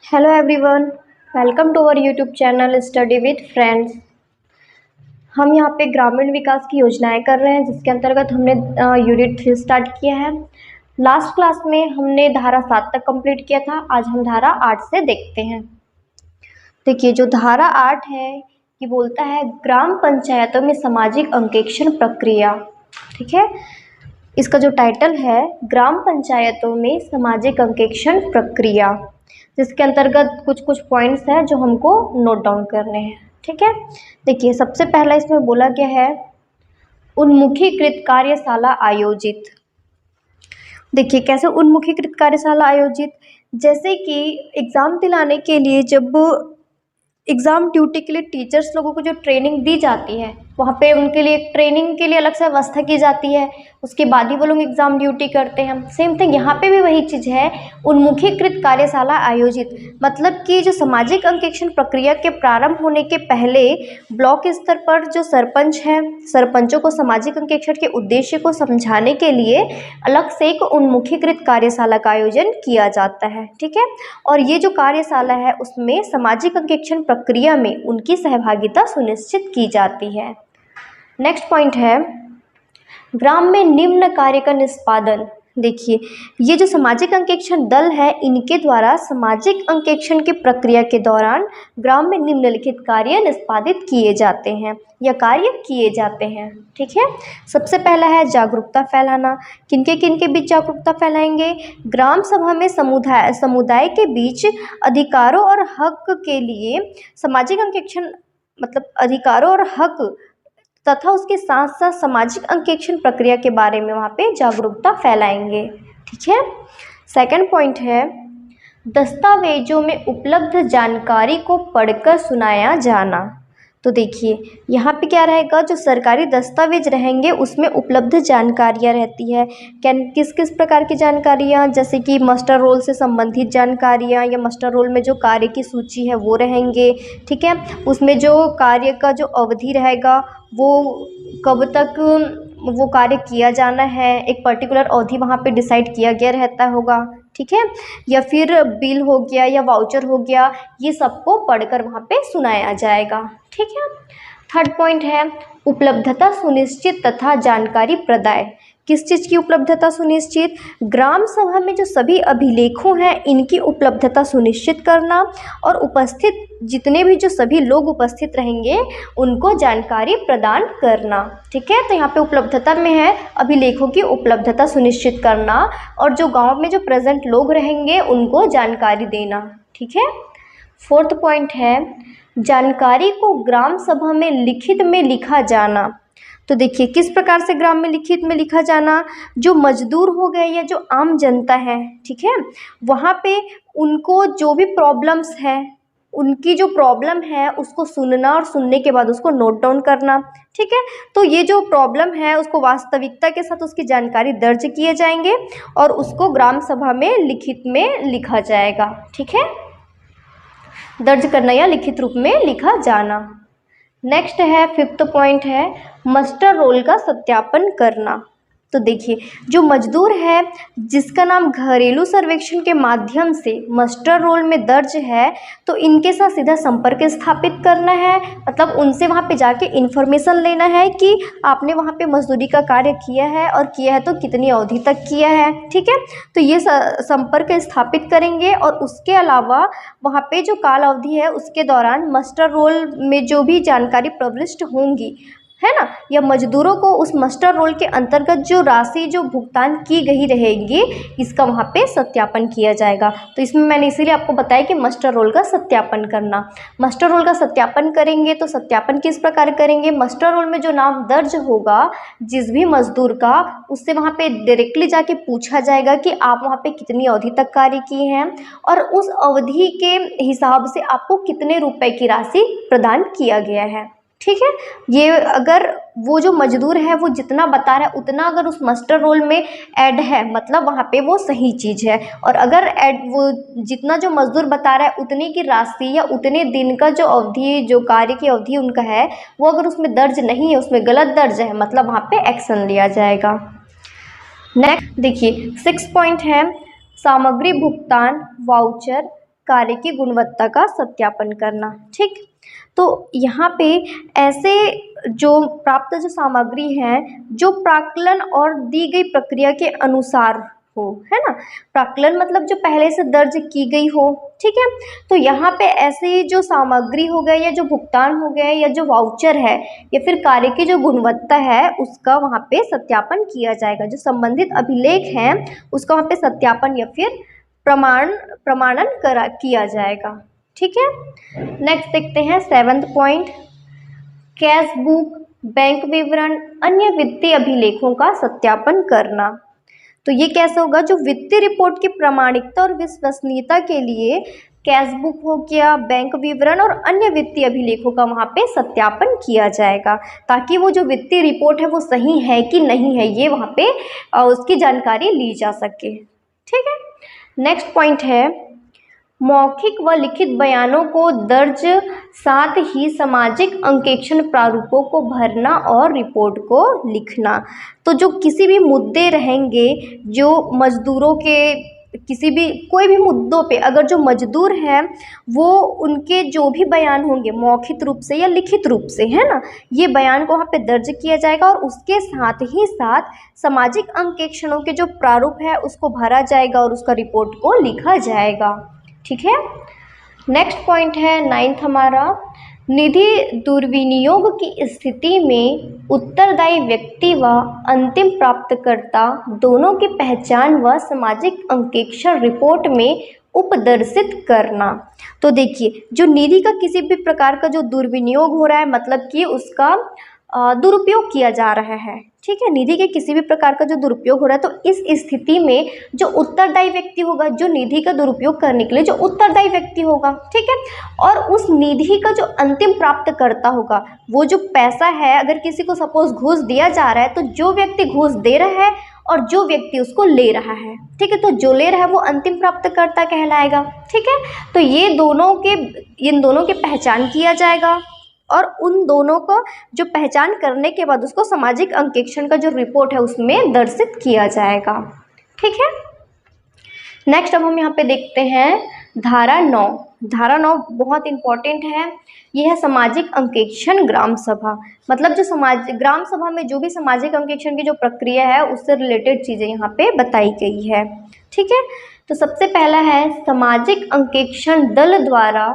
Hello everyone, welcome to our YouTube channel study with friends. हम यहाँ पे ग्रामीण विकास की योजनाएं कर रहे हैं, जिसके अंतर्गत हमने यूनिट 3 स्टार्ट किया है। लास्ट क्लास में हमने धारा 7 तक कंप्लीट किया था। आज हम धारा 8 से देखते हैं। देखिए, जो धारा 8 है ये बोलता है ग्राम पंचायतों में सामाजिक अंकेक्षण प्रक्रिया। ठीक है, इसका जो टाइटल है ग्राम पंचायतों में सामाजिक अंकेक्षण प्रक्रिया, जिसके अंतर्गत कुछ कुछ पॉइंट्स हैं जो हमको नोट डाउन करने हैं। ठीक है, देखिए सबसे पहला इसमें बोला गया है उन्मुखीकृत कार्यशाला आयोजित। देखिए कैसे उन्मुखीकृत कार्यशाला आयोजित, जैसे कि एग्ज़ाम दिलाने के लिए जब एग्ज़ाम ड्यूटी के लिए टीचर्स लोगों को जो ट्रेनिंग दी जाती है, वहाँ पे उनके लिए ट्रेनिंग के लिए अलग से व्यवस्था की जाती है, उसके बाद ही वो लोग एग्ज़ाम ड्यूटी करते हैं। सेम थिंग यहाँ पे भी वही चीज़ है, उन्मुखीकृत कार्यशाला आयोजित, मतलब कि जो सामाजिक अंकेक्षण प्रक्रिया के प्रारंभ होने के पहले ब्लॉक स्तर पर जो सरपंच हैं, सरपंचों को सामाजिक अंकेक्षण के उद्देश्य को समझाने के लिए अलग से एक उन्मुखीकृत कार्यशाला का आयोजन किया जाता है। ठीक है, और ये जो कार्यशाला है उसमें सामाजिक अंकेक्षण प्रक्रिया में उनकी सहभागिता सुनिश्चित की जाती है। नेक्स्ट पॉइंट है ग्राम में निम्न कार्य का निष्पादन। देखिए, ये जो सामाजिक अंकेक्षण दल है, इनके द्वारा सामाजिक अंकेक्षण की प्रक्रिया के दौरान ग्राम में निम्नलिखित कार्य निष्पादित किए जाते हैं या कार्य किए जाते हैं। ठीक है, सबसे पहला है जागरूकता फैलाना। किनके बीच जागरूकता फैलाएंगे? ग्राम सभा में समुदाय के बीच अधिकारों और हक के लिए सामाजिक अंकेक्षण, मतलब अधिकारों और हक तथा उसके साथ साथ सामाजिक अंकेक्षण प्रक्रिया के बारे में वहाँ पे जागरूकता फैलाएंगे। ठीक है, सेकंड पॉइंट है दस्तावेजों में उपलब्ध जानकारी को पढ़कर सुनाया जाना। तो देखिए यहाँ पे क्या रहेगा, जो सरकारी दस्तावेज रहेंगे उसमें उपलब्ध जानकारियाँ रहती है। किस किस प्रकार की जानकारियाँ, जैसे कि मास्टर रोल से संबंधित जानकारियाँ या मास्टर रोल में जो कार्य की सूची है वो रहेंगे। ठीक है, उसमें जो कार्य का जो अवधि रहेगा वो कब तक वो कार्य किया जाना है, एक पर्टिकुलर अवधि वहाँ पे डिसाइड किया गया रहता होगा। ठीक है, या फिर बिल हो गया या वाउचर हो गया, ये सबको पढ़कर वहाँ पे सुनाया जाएगा। ठीक है, थर्ड पॉइंट है उपलब्धता सुनिश्चित तथा जानकारी प्रदाय। किस चीज़ की उपलब्धता सुनिश्चित? ग्राम सभा में जो सभी अभिलेखों हैं इनकी उपलब्धता सुनिश्चित करना और उपस्थित जितने भी जो सभी लोग उपस्थित रहेंगे उनको जानकारी प्रदान करना। ठीक है, तो यहाँ पे उपलब्धता में है अभिलेखों की उपलब्धता सुनिश्चित करना और जो गांव में जो प्रेजेंट लोग रहेंगे उनको जानकारी देना। ठीक है, फोर्थ पॉइंट है जानकारी को ग्राम सभा में लिखित में लिखा जाना। तो देखिए किस प्रकार से ग्राम में लिखित में लिखा जाना, जो मजदूर हो गए या जो आम जनता है, ठीक है, वहाँ पे उनको जो भी प्रॉब्लम्स है, उनकी जो प्रॉब्लम है उसको सुनना और सुनने के बाद उसको नोट डाउन करना। ठीक है, तो ये जो प्रॉब्लम है उसको वास्तविकता के साथ उसकी जानकारी दर्ज किए जाएंगे और उसको ग्राम सभा में लिखित में लिखा जाएगा। ठीक है, दर्ज करना या लिखित रूप में लिखा जाना। नेक्स्ट है फिफ्थ पॉइंट है मास्टर रोल का सत्यापन करना। तो देखिए जो मजदूर है जिसका नाम घरेलू सर्वेक्षण के माध्यम से मास्टर रोल में दर्ज है, तो इनके साथ सीधा संपर्क स्थापित करना है, मतलब उनसे वहाँ पे जाके इन्फॉर्मेशन लेना है कि आपने वहाँ पे मजदूरी का कार्य किया है और किया है तो कितनी अवधि तक किया है। ठीक है, तो ये संपर्क स्थापित करेंगे और उसके अलावा वहाँ पे जो काल अवधि है उसके दौरान मास्टर रोल में जो भी जानकारी प्रविष्ट होंगी, है ना, या मजदूरों को उस मास्टर रोल के अंतर्गत जो राशि जो भुगतान की गई रहेगी इसका वहाँ पे सत्यापन किया जाएगा। तो इसमें मैंने इसीलिए आपको बताया कि मास्टर रोल का सत्यापन करना। मास्टर रोल का सत्यापन करेंगे तो सत्यापन किस प्रकार करेंगे? मास्टर रोल में जो नाम दर्ज होगा जिस भी मजदूर का, उससे वहाँ पे डायरेक्टली जाके पूछा जाएगा कि आप वहाँ पे कितनी अवधि तक कार्य किए हैं और उस अवधि के हिसाब से आपको कितने रुपए की राशि प्रदान किया गया है। ठीक है, ये अगर वो जो मजदूर है वो जितना बता रहा है उतना अगर उस मास्टर रोल में ऐड है, मतलब वहाँ पे वो सही चीज़ है, और अगर ऐड वो जितना जो मजदूर बता रहा है उतनी की राशि या उतने दिन का जो अवधि, जो कार्य की अवधि उनका है, वो अगर उसमें दर्ज नहीं है, उसमें गलत दर्ज है, मतलब वहाँ पे एक्शन लिया जाएगा। नेक्स्ट देखिए 6 पॉइंट है सामग्री भुगतान वाउचर कार्य की गुणवत्ता का सत्यापन करना। ठीक, तो यहाँ पे ऐसे जो प्राप्त जो सामग्री है जो प्राक्कलन और दी गई प्रक्रिया के अनुसार हो, है ना। प्राक्कलन मतलब जो पहले से दर्ज की गई हो। ठीक है, तो यहाँ पे ऐसे ही जो सामग्री हो गया या जो भुगतान हो गया या जो वाउचर है या फिर कार्य की जो गुणवत्ता है उसका वहाँ पे सत्यापन किया जाएगा। जो संबंधित अभिलेख है उसका वहाँ पे सत्यापन या फिर प्रमाणन किया जाएगा। ठीक है, नेक्स्ट देखते हैं 7th point, cash book, bank विवरण, अन्य वित्तीय अभिलेखों का सत्यापन करना। तो ये कैसे होगा, जो वित्तीय रिपोर्ट की प्रामाणिकता और विश्वसनीयता के लिए कैश बुक हो गया, बैंक विवरण और अन्य वित्तीय अभिलेखों का वहाँ पे सत्यापन किया जाएगा, ताकि वो जो वित्तीय रिपोर्ट है वो सही है कि नहीं है ये वहाँ पे उसकी जानकारी ली जा सके। ठीक है, नेक्स्ट पॉइंट है मौखिक व लिखित बयानों को दर्ज, साथ ही सामाजिक अंकेक्षण प्रारूपों को भरना और रिपोर्ट को लिखना। तो जो किसी भी मुद्दे रहेंगे जो मजदूरों के किसी भी कोई भी मुद्दों पे अगर जो मजदूर हैं वो उनके जो भी बयान होंगे मौखिक रूप से या लिखित रूप से, है ना, ये बयान को वहाँ पे दर्ज किया जाएगा और उसके साथ ही साथ सामाजिक अंकेक्षणों के जो प्रारूप है उसको भरा जाएगा और उसका रिपोर्ट को लिखा जाएगा। ठीक है, नेक्स्ट पॉइंट है 9th हमारा, निधि दुर्विनियोग की स्थिति में उत्तरदायी व्यक्ति व अंतिम प्राप्तकर्ता दोनों की पहचान व सामाजिक अंकेक्षण रिपोर्ट में उपदर्शित करना। तो देखिए, जो निधि का किसी भी प्रकार का जो दुर्विनियोग हो रहा है मतलब कि उसका दुरुपयोग किया जा रहा है। ठीक है, निधि के किसी भी प्रकार का जो दुरुपयोग हो रहा है तो इस स्थिति में जो उत्तरदायी व्यक्ति होगा, जो निधि का दुरुपयोग करने के लिए जो उत्तरदायी व्यक्ति होगा, ठीक है, और उस निधि का जो अंतिम प्राप्तकर्ता होगा, वो जो पैसा है अगर किसी को सपोज घूस दिया जा रहा है तो जो व्यक्ति घूस दे रहा है और जो व्यक्ति उसको ले रहा है, ठीक है, तो जो ले रहा है वो अंतिम प्राप्तकर्ता कहलाएगा। ठीक है, तो इन दोनों के पहचान किया जाएगा और उन दोनों को जो पहचान करने के बाद उसको सामाजिक अंकेक्षण का जो रिपोर्ट है उसमें दर्शित किया जाएगा। ठीक है, नेक्स्ट अब हम यहाँ पे देखते हैं धारा 9। धारा 9 बहुत इम्पॉर्टेंट है। यह है सामाजिक अंकेक्षण ग्राम सभा, मतलब जो ग्राम सभा में जो भी सामाजिक अंकेक्षण की जो प्रक्रिया है उससे रिलेटेड चीज़ें यहाँ पे बताई गई है। ठीक है, तो सबसे पहला है सामाजिक अंकेक्षण दल द्वारा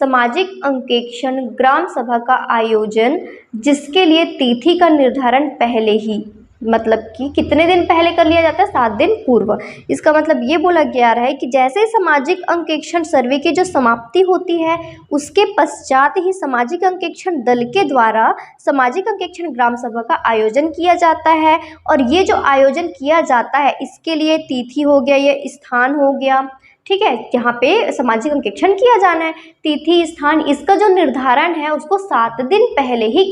सामाजिक अंकेक्षण ग्राम सभा का आयोजन, जिसके लिए तिथि का निर्धारण पहले ही, मतलब कि कितने दिन पहले कर लिया जाता है, 7 दिन पूर्व। इसका मतलब ये बोला गया है कि जैसे सामाजिक अंकेक्षण सर्वे की जो समाप्ति होती है उसके पश्चात ही सामाजिक अंकेक्षण दल के द्वारा सामाजिक अंकेक्षण ग्राम सभा का आयोजन किया जाता है। और ये जो आयोजन किया जाता है इसके लिए तिथि हो गया, ये स्थान हो गया, ठीक है, यहाँ पे सामाजिक अंकेक्षण किया जाना है, तिथि स्थान इसका जो निर्धारण है उसको 7 दिन पहले ही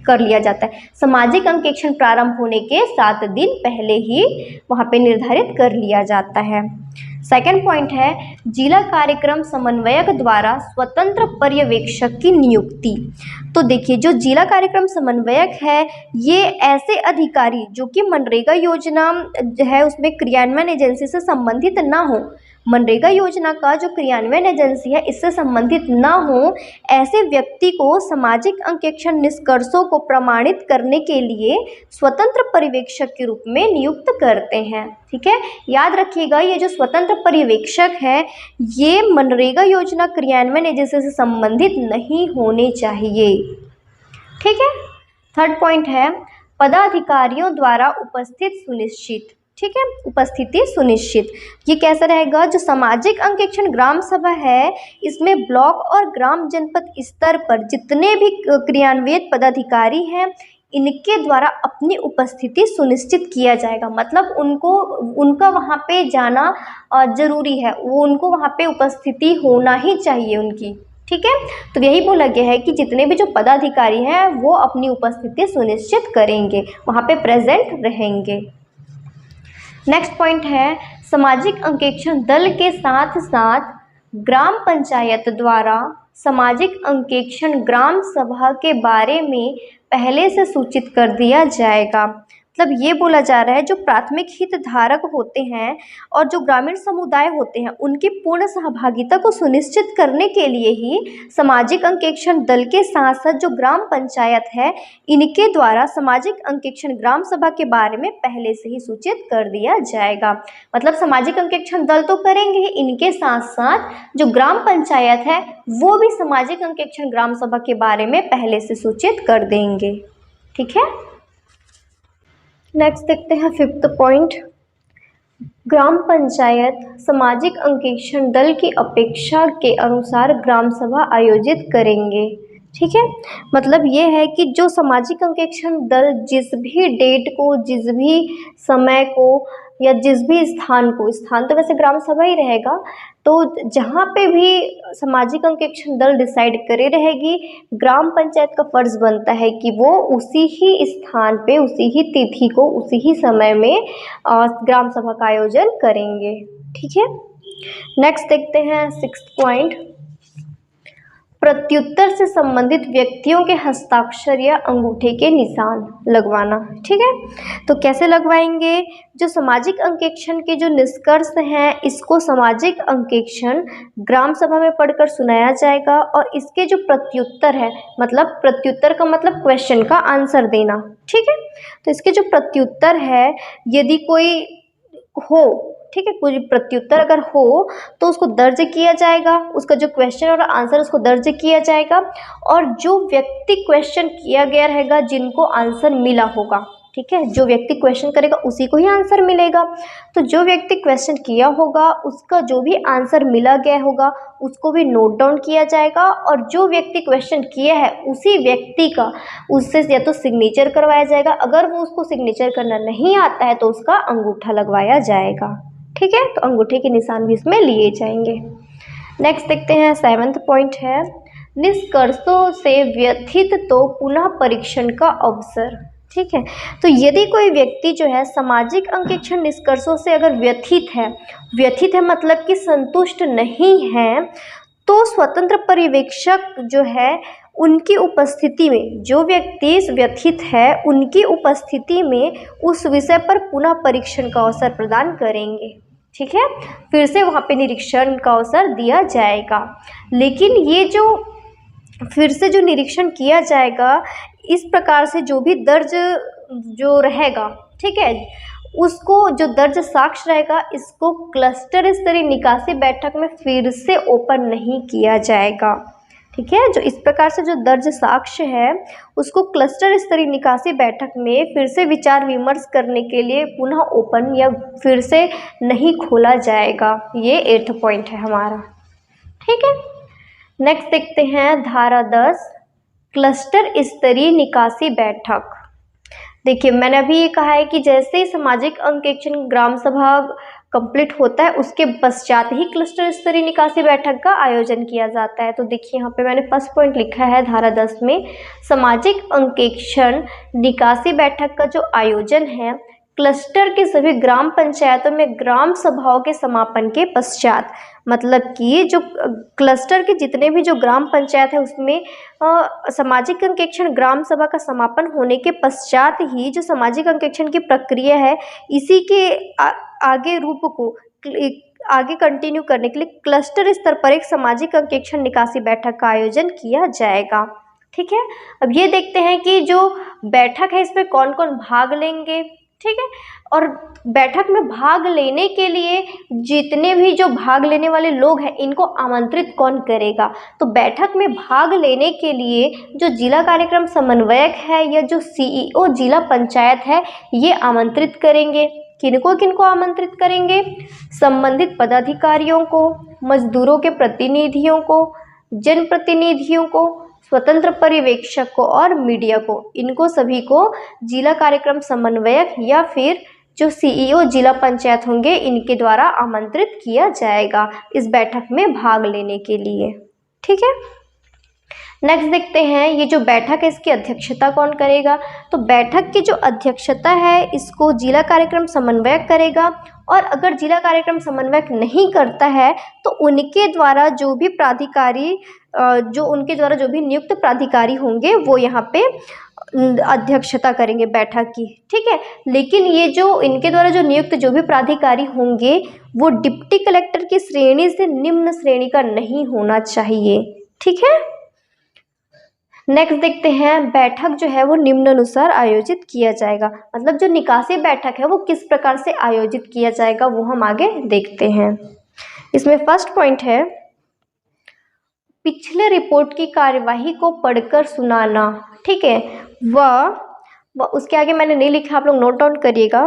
कर लिया जाता है। सामाजिक अंकेक्षण प्रारंभ होने के 7 दिन पहले ही वहाँ पे निर्धारित कर लिया जाता है। सेकंड पॉइंट है जिला कार्यक्रम समन्वयक द्वारा स्वतंत्र पर्यवेक्षक की नियुक्ति। तो देखिए, जो जिला कार्यक्रम समन्वयक है ये ऐसे अधिकारी जो कि मनरेगा योजना है उसमें क्रियान्वयन एजेंसी से संबंधित ना हो, मनरेगा योजना का जो क्रियान्वयन एजेंसी है इससे संबंधित ना हो, ऐसे व्यक्ति को सामाजिक अंकेक्षण निष्कर्षों को प्रमाणित करने के लिए स्वतंत्र पर्यवेक्षक के रूप में नियुक्त करते हैं। ठीक है, याद रखिएगा ये जो स्वतंत्र पर्यवेक्षक है ये मनरेगा योजना क्रियान्वयन एजेंसी से संबंधित नहीं होने चाहिए। ठीक है, थर्ड पॉइंट है पदाधिकारियों द्वारा उपस्थित सुनिश्चित। ठीक है, उपस्थिति सुनिश्चित, ये कैसा रहेगा, जो सामाजिक अंकेक्षण ग्राम सभा है इसमें ब्लॉक और ग्राम जनपद स्तर पर जितने भी क्रियान्वित पदाधिकारी हैं इनके द्वारा अपनी उपस्थिति सुनिश्चित किया जाएगा। मतलब उनका वहाँ पे जाना जरूरी है, वो उनको वहाँ पे उपस्थिति होना ही चाहिए उनकी। ठीक है, तो यही बोला गया है कि जितने भी जो पदाधिकारी हैं वो अपनी उपस्थिति सुनिश्चित करेंगे, वहाँ पे प्रेजेंट रहेंगे। नेक्स्ट पॉइंट है सामाजिक अंकेक्षण दल के साथ साथ ग्राम पंचायत द्वारा सामाजिक अंकेक्षण ग्राम सभा के बारे में पहले से सूचित कर दिया जाएगा। मतलब ये बोला जा रहा है जो प्राथमिक हितधारक होते हैं और जो ग्रामीण समुदाय होते हैं उनकी पूर्ण सहभागिता को सुनिश्चित करने के लिए ही सामाजिक अंकेक्षण दल के साथ साथ जो ग्राम पंचायत है इनके द्वारा सामाजिक अंकेक्षण ग्राम सभा के बारे में पहले से ही सूचित कर दिया जाएगा। मतलब सामाजिक अंकेक्षण दल तो करेंगे ही, इनके साथ साथ जो ग्राम पंचायत है वो भी सामाजिक अंकेक्षण ग्राम सभा के बारे में पहले से सूचित कर देंगे। ठीक है, नेक्स्ट देखते हैं 5th पॉइंट। ग्राम पंचायत सामाजिक अंकेक्षण दल की अपेक्षा के अनुसार ग्राम सभा आयोजित करेंगे। ठीक है, मतलब ये है कि जो सामाजिक अंकेक्षण दल जिस भी डेट को, जिस भी समय को या जिस भी स्थान को, स्थान तो वैसे ग्राम सभा ही रहेगा, तो जहाँ पे भी सामाजिक अंकेक्षण दल डिसाइड करे रहेगी, ग्राम पंचायत का फर्ज बनता है कि वो उसी ही स्थान पे, उसी ही तिथि को, उसी ही समय में ग्राम सभा का आयोजन करेंगे। ठीक है, नेक्स्ट देखते हैं 6th पॉइंट। प्रत्युत्तर से संबंधित व्यक्तियों के हस्ताक्षर या अंगूठे के निशान लगवाना। ठीक है, तो कैसे लगवाएंगे? जो सामाजिक अंकेक्षण के जो निष्कर्ष हैं इसको सामाजिक अंकेक्षण ग्राम सभा में पढ़कर सुनाया जाएगा और इसके जो प्रत्युत्तर है, मतलब प्रत्युत्तर का मतलब क्वेश्चन का आंसर देना। ठीक है, तो इसके जो प्रत्युत्तर है यदि कोई हो, ठीक है, कोई प्रत्युत्तर अगर हो तो उसको दर्ज किया जाएगा, उसका जो क्वेश्चन और आंसर उसको दर्ज किया जाएगा और जो व्यक्ति क्वेश्चन किया गया रहेगा जिनको आंसर मिला होगा, ठीक है, जो व्यक्ति क्वेश्चन करेगा उसी को ही आंसर मिलेगा। तो जो व्यक्ति क्वेश्चन किया होगा उसका जो भी आंसर मिला गया होगा उसको भी नोट डाउन किया जाएगा और जो व्यक्ति क्वेश्चन किया है उसी व्यक्ति का उससे या तो सिग्नेचर करवाया जाएगा, अगर वो उसको सिग्नेचर करना नहीं आता है तो उसका अंगूठा लगवाया जाएगा। ठीक है, तो अंगूठे के निशान भी इसमें लिए जाएंगे। नेक्स्ट देखते हैं 7th पॉइंट है निष्कर्षों से व्यथित तो पुनः परीक्षण का अवसर। ठीक है, तो यदि कोई व्यक्ति जो है सामाजिक अंकेक्षण निष्कर्षों से अगर व्यथित है मतलब कि संतुष्ट नहीं है, तो स्वतंत्र पर्यवेक्षक जो है उनकी उपस्थिति में, जो व्यक्ति व्यथित है उनकी उपस्थिति में उस विषय पर पुनः परीक्षण का अवसर प्रदान करेंगे। ठीक है, फिर से वहाँ पे निरीक्षण का अवसर दिया जाएगा। लेकिन ये जो फिर से जो निरीक्षण किया जाएगा इस प्रकार से जो भी दर्ज जो रहेगा, ठीक है, उसको जो दर्ज साक्ष्य रहेगा इसको क्लस्टर स्तरीय निकासी बैठक में फिर से ओपन नहीं किया जाएगा। ठीक है, जो इस प्रकार से जो दर्ज साक्ष्य है उसको क्लस्टर स्तरीय निकासी बैठक में फिर से विचार विमर्श करने के लिए पुनः ओपन या फिर से नहीं खोला जाएगा। ये 8th पॉइंट है हमारा। ठीक है, नेक्स्ट देखते हैं धारा 10 क्लस्टर स्तरीय निकासी बैठक। देखिए मैंने अभी ये कहा है कि जैसे ही सामाजिक अंकेक्षण ग्राम सभा कंप्लीट होता है उसके पश्चात ही क्लस्टर स्तरीय निकासी बैठक का आयोजन किया जाता है। तो देखिए यहाँ पे मैंने फर्स्ट पॉइंट लिखा है धारा 10 में सामाजिक अंकेक्षण निकासी बैठक का जो आयोजन है क्लस्टर के सभी ग्राम पंचायतों में ग्राम सभाओं के समापन के पश्चात, मतलब कि जो क्लस्टर के जितने भी जो ग्राम पंचायत है उसमें सामाजिक अंकेक्षण ग्राम सभा का समापन होने के पश्चात ही जो सामाजिक अंकेक्षण की प्रक्रिया है इसी के आगे रूप को आगे कंटिन्यू करने के लिए क्लस्टर स्तर पर एक सामाजिक अंकेक्षण निकासी बैठक का आयोजन किया जाएगा। ठीक है, अब ये देखते हैं कि जो बैठक है इसमें कौन कौन भाग लेंगे। ठीक है, और बैठक में भाग लेने के लिए जितने भी जो भाग लेने वाले लोग हैं इनको आमंत्रित कौन करेगा? तो बैठक में भाग लेने के लिए जो जिला कार्यक्रम समन्वयक है या जो CEO जिला पंचायत है ये आमंत्रित करेंगे। किनको आमंत्रित करेंगे? संबंधित पदाधिकारियों को, मजदूरों के प्रतिनिधियों को, जनप्रतिनिधियों को, स्वतंत्र पर्यवेक्षक को और मीडिया को, इनको सभी को जिला कार्यक्रम समन्वयक या फिर जो CEO जिला पंचायत होंगे इनके द्वारा आमंत्रित किया जाएगा इस बैठक में भाग लेने के लिए। ठीक है, नेक्स्ट देखते हैं ये जो बैठक है इसकी अध्यक्षता कौन करेगा? तो बैठक की जो अध्यक्षता है इसको जिला कार्यक्रम समन्वयक करेगा और अगर जिला कार्यक्रम समन्वयक नहीं करता है तो उनके द्वारा जो भी प्राधिकारी जो उनके द्वारा जो भी नियुक्त प्राधिकारी होंगे वो यहाँ पे अध्यक्षता करेंगे बैठक की, ठीक है। लेकिन ये जो इनके द्वारा जो नियुक्त जो भी प्राधिकारी होंगे वो डिप्टी कलेक्टर की श्रेणी से निम्न श्रेणी का नहीं होना चाहिए, ठीक है। नेक्स्ट देखते हैं, बैठक जो है वो निम्नानुसार आयोजित किया जाएगा, मतलब जो निकासी बैठक है वो किस प्रकार से आयोजित किया जाएगा वो हम आगे देखते हैं। इसमें फर्स्ट पॉइंट है, पिछले रिपोर्ट की कार्यवाही को पढ़कर सुनाना, ठीक है। वह उसके आगे मैंने नहीं लिखा, आप लोग नोट डाउन करिएगा।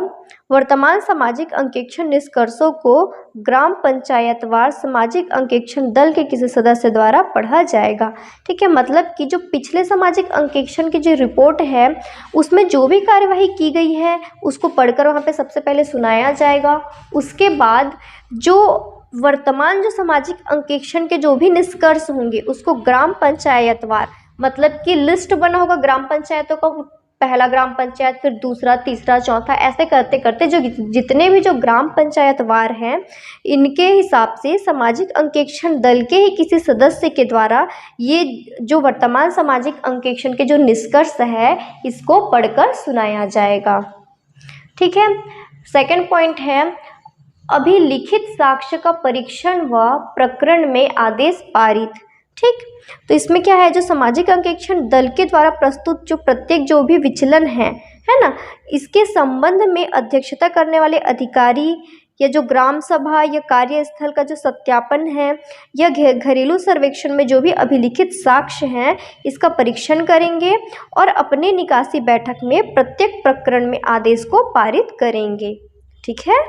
वर्तमान सामाजिक अंकेक्षण निष्कर्षों को ग्राम पंचायतवार सामाजिक अंकेक्षण दल के किसी सदस्य द्वारा पढ़ा जाएगा, ठीक है। मतलब कि जो पिछले सामाजिक अंकेक्षण की जो रिपोर्ट है उसमें जो भी कार्यवाही की गई है उसको पढ़कर वहाँ पे सबसे पहले सुनाया जाएगा। उसके बाद जो वर्तमान जो सामाजिक अंकेक्षण के जो भी निष्कर्ष होंगे उसको ग्राम पंचायतवार, मतलब कि लिस्ट बना होगा ग्राम पंचायतों का, पहला ग्राम पंचायत, फिर दूसरा, तीसरा, चौथा, ऐसे करते करते जो जितने भी जो ग्राम पंचायतवार हैं इनके हिसाब से सामाजिक अंकेक्षण दल के ही किसी सदस्य के द्वारा ये जो वर्तमान सामाजिक अंकेक्षण के जो निष्कर्ष है इसको पढ़कर सुनाया जाएगा, ठीक है। सेकंड पॉइंट है, अभिलिखित साक्ष्य का परीक्षण व प्रकरण में आदेश पारित, ठीक। तो इसमें क्या है, जो सामाजिक अंकेक्षण दल के द्वारा प्रस्तुत जो प्रत्येक जो भी विचलन है ना, इसके संबंध में अध्यक्षता करने वाले अधिकारी या जो ग्राम सभा या कार्यस्थल का जो सत्यापन है या घरेलू सर्वेक्षण में जो भी अभिलिखित साक्ष्य हैं इसका परीक्षण करेंगे और अपने निकासी बैठक में प्रत्येक प्रकरण में आदेश को पारित करेंगे, ठीक है।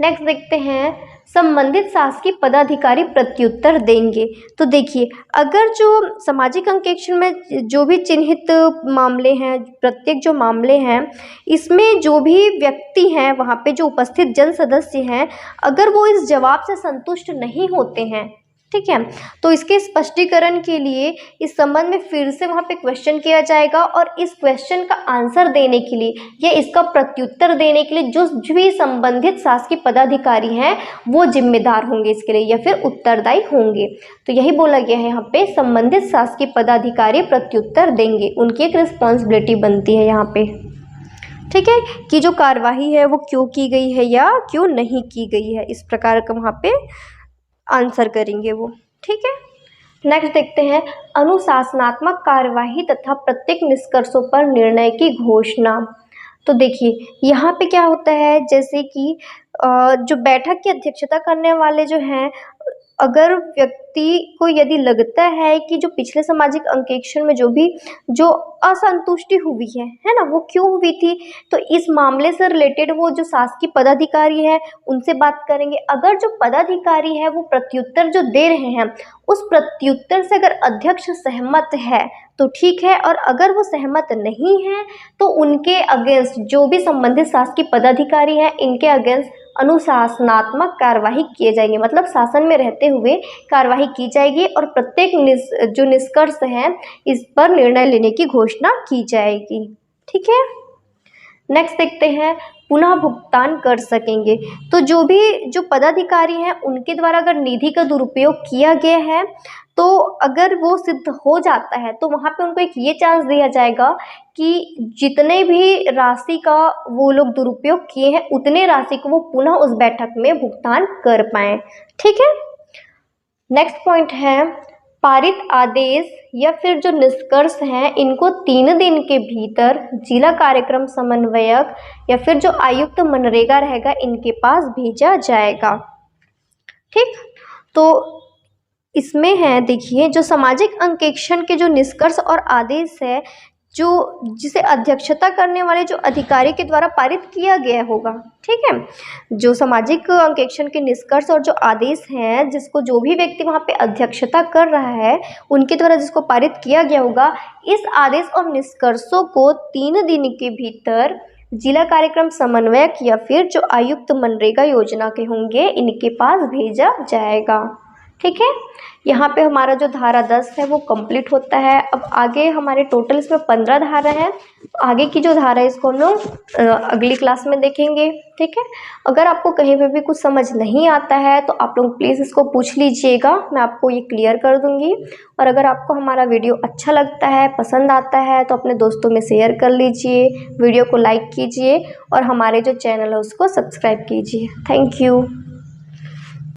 नेक्स्ट देखते हैं, संबंधित शासकीय पदाधिकारी प्रत्युत्तर देंगे। तो देखिए, अगर जो सामाजिक अंकेक्षण में जो भी चिन्हित मामले हैं, प्रत्येक जो मामले हैं इसमें जो भी व्यक्ति हैं वहाँ पे जो उपस्थित जन सदस्य हैं अगर वो इस जवाब से संतुष्ट नहीं होते हैं, ठीक है, तो इसके स्पष्टीकरण के लिए इस संबंध में फिर से वहाँ पे क्वेश्चन किया जाएगा और इस क्वेश्चन का आंसर देने के लिए या इसका प्रत्युत्तर देने के लिए जो भी संबंधित शासकीय पदाधिकारी हैं वो जिम्मेदार होंगे इसके लिए या फिर उत्तरदायी होंगे। तो यही बोला गया है यहाँ पे, संबंधित शासकीय पदाधिकारी प्रत्युत्तर देंगे, उनकी एक रिस्पॉन्सिबिलिटी बनती है यहाँ पे, ठीक है, कि जो कार्यवाही है वो क्यों की गई है या क्यों नहीं की गई है, इस प्रकार का वहाँ पे आंसर करेंगे वो, ठीक है। नेक्स्ट देखते हैं, अनुशासनात्मक कार्यवाही तथा प्रत्येक निष्कर्षों पर निर्णय की घोषणा। तो देखिए यहाँ पे क्या होता है, जैसे कि जो बैठक की अध्यक्षता करने वाले जो हैं, अगर व्यक्ति को यदि लगता है कि जो पिछले सामाजिक अंकेक्षण में जो भी जो असंतुष्टि हुई है ना, वो क्यों हुई थी, तो इस मामले से रिलेटेड वो जो शासकीय पदाधिकारी है उनसे बात करेंगे। अगर जो पदाधिकारी है वो प्रत्युत्तर जो दे रहे हैं उस प्रत्युत्तर से अगर अध्यक्ष सहमत है तो ठीक है, और अगर वो सहमत नहीं है तो उनके अगेंस्ट जो भी संबंधित शासकीय पदाधिकारी हैं इनके अगेंस्ट अनुशासनात्मक कार्यवाही किए जाएंगे, मतलब शासन में रहते हुए कार्यवाही की जाएगी और प्रत्येक जो निष्कर्ष है इस पर निर्णय लेने की घोषणा की जाएगी, ठीक है। नेक्स्ट देखते हैं, पुनः भुगतान कर सकेंगे। तो जो भी जो पदाधिकारी हैं उनके द्वारा अगर निधि का दुरुपयोग किया गया है तो अगर वो सिद्ध हो जाता है तो वहाँ पे उनको एक ये चांस दिया जाएगा कि जितने भी राशि का वो लोग दुरुपयोग किए हैं उतने राशि को वो पुनः उस बैठक में भुगतान कर पाएँ, ठीक है। नेक्स्ट पॉइंट है, पारित आदेश या फिर जो निष्कर्ष हैं इनको 3 दिन के भीतर जिला कार्यक्रम समन्वयक या फिर जो आयुक्त मनरेगा रहेगा इनके पास भेजा जाएगा, ठीक। तो इसमें है देखिए, जो सामाजिक अंकेक्षण के जो निष्कर्ष और आदेश है जो जिसे अध्यक्षता करने वाले जो अधिकारी के द्वारा पारित किया गया होगा, ठीक है। जो सामाजिक अंकेक्षण के निष्कर्ष और जो आदेश हैं जिसको जो भी व्यक्ति वहाँ पे अध्यक्षता कर रहा है उनके द्वारा जिसको पारित किया गया होगा, इस आदेश और निष्कर्षों को 3 दिन के भीतर जिला कार्यक्रम समन्वयक या फिर जो आयुक्त मनरेगा योजना के होंगे इनके पास भेजा जाएगा, ठीक है। यहाँ पे हमारा जो धारा 10 है वो कंप्लीट होता है। अब आगे हमारे टोटल इसमें 15 धारा है। आगे की जो धारा है इसको हम लोग अगली क्लास में देखेंगे, ठीक है। अगर आपको कहीं पे भी कुछ समझ नहीं आता है तो आप लोग प्लीज़ इसको पूछ लीजिएगा, मैं आपको ये क्लियर कर दूंगी। और अगर आपको हमारा वीडियो अच्छा लगता है, पसंद आता है, तो अपने दोस्तों में शेयर कर लीजिए, वीडियो को लाइक कीजिए और हमारे जो चैनल है उसको सब्सक्राइब कीजिए। Thank you.